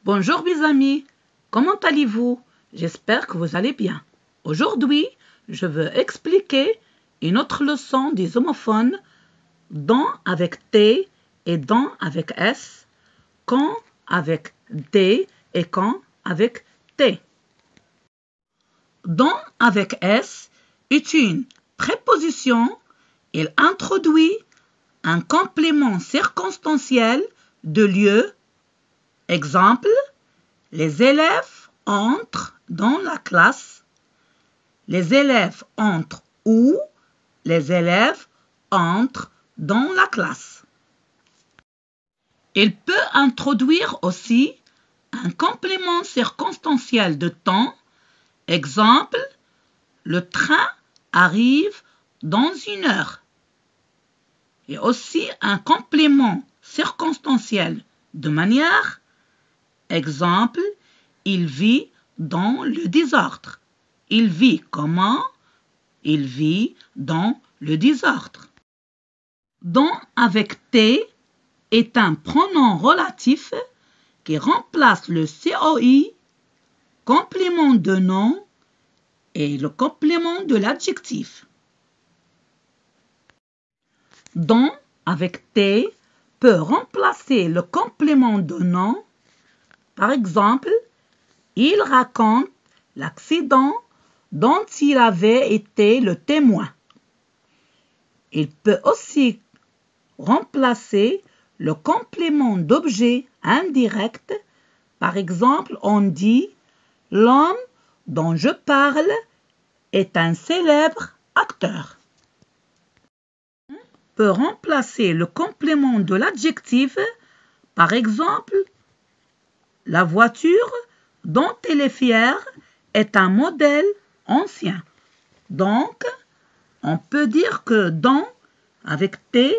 Bonjour mes amis, comment allez-vous? J'espère que vous allez bien. Aujourd'hui, je veux expliquer une autre leçon des homophones dans avec T et dans avec S, quand avec D et quand avec T. Dans avec S est une préposition. Il introduit un complément circonstanciel de lieu. Exemple, les élèves entrent dans la classe. Les élèves entrent où? Les élèves entrent dans la classe. Il peut introduire aussi un complément circonstanciel de temps. Exemple, le train arrive dans 1 heure. Et aussi un complément circonstanciel de manière. Exemple, il vit dans le désordre. Il vit comment? Il vit dans le désordre. Dans avec T est un pronom relatif qui remplace le COI, complément de nom, et le complément de l'adjectif. Dans avec T peut remplacer le complément de nom. Par exemple, il raconte l'accident dont il avait été le témoin. Il peut aussi remplacer le complément d'objet indirect. Par exemple, on dit « L'homme dont je parle est un célèbre acteur ». On peut remplacer le complément de l'adjectif. Par exemple, la voiture dont elle est fière est un modèle ancien. Donc, on peut dire que dans avec T,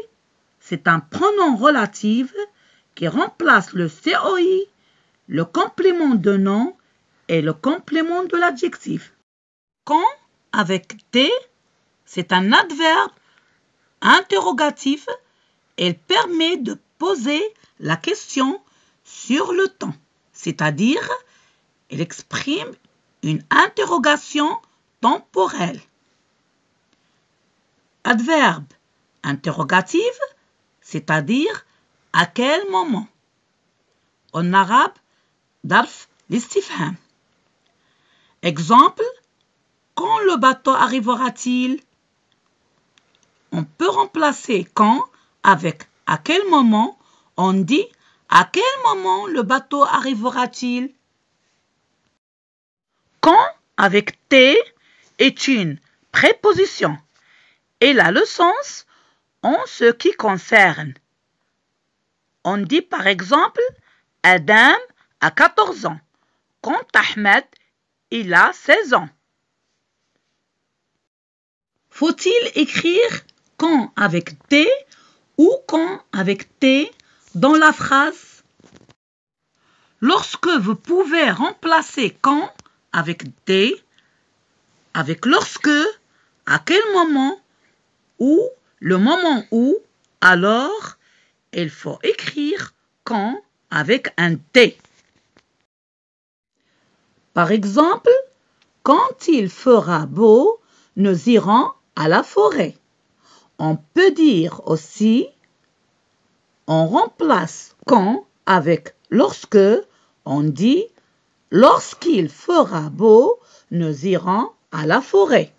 c'est un pronom relatif qui remplace le COI, le complément de nom et le complément de l'adjectif. Quand avec T, c'est un adverbe interrogatif. Il permet de poser la question sur le temps, c'est-à-dire il exprime une interrogation temporelle. Adverbe interrogatif, c'est-à-dire à quel moment. En arabe, darf l'istifham. Exemple, quand le bateau arrivera-t-il? On peut remplacer quand avec à quel moment. On dit à quel moment le bateau arrivera-t-il? Quand avec T est une préposition. Elle a le sens en ce qui concerne. On dit par exemple Adam a 14 ans, quand Ahmed il a 16 ans. Faut-il écrire quand avec T ou quand avec T dans la phrase? Lorsque vous pouvez remplacer quand avec T avec lorsque, à quel moment ou le moment où, alors il faut écrire quand avec un T. Par exemple, quand il fera beau, nous irons à la forêt. On peut dire aussi, on remplace quand avec lorsque, on dit lorsqu'il fera beau, nous irons à la forêt.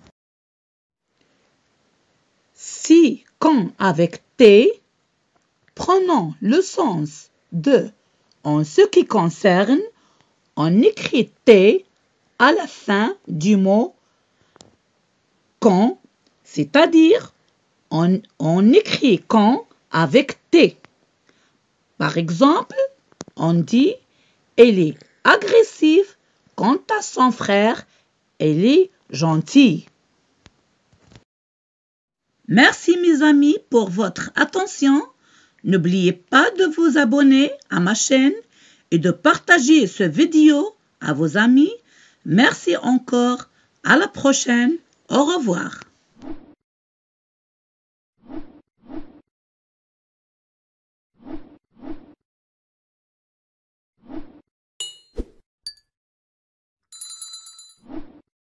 Si quand avec T, prenons le sens de en ce qui concerne, on écrit T à la fin du mot quand, c'est-à-dire on écrit quand avec T. Par exemple, on dit elle est agressive quant à son frère, elle est gentille. Merci mes amis pour votre attention. N'oubliez pas de vous abonner à ma chaîne et de partager cette vidéo à vos amis. Merci encore. À la prochaine. Au revoir.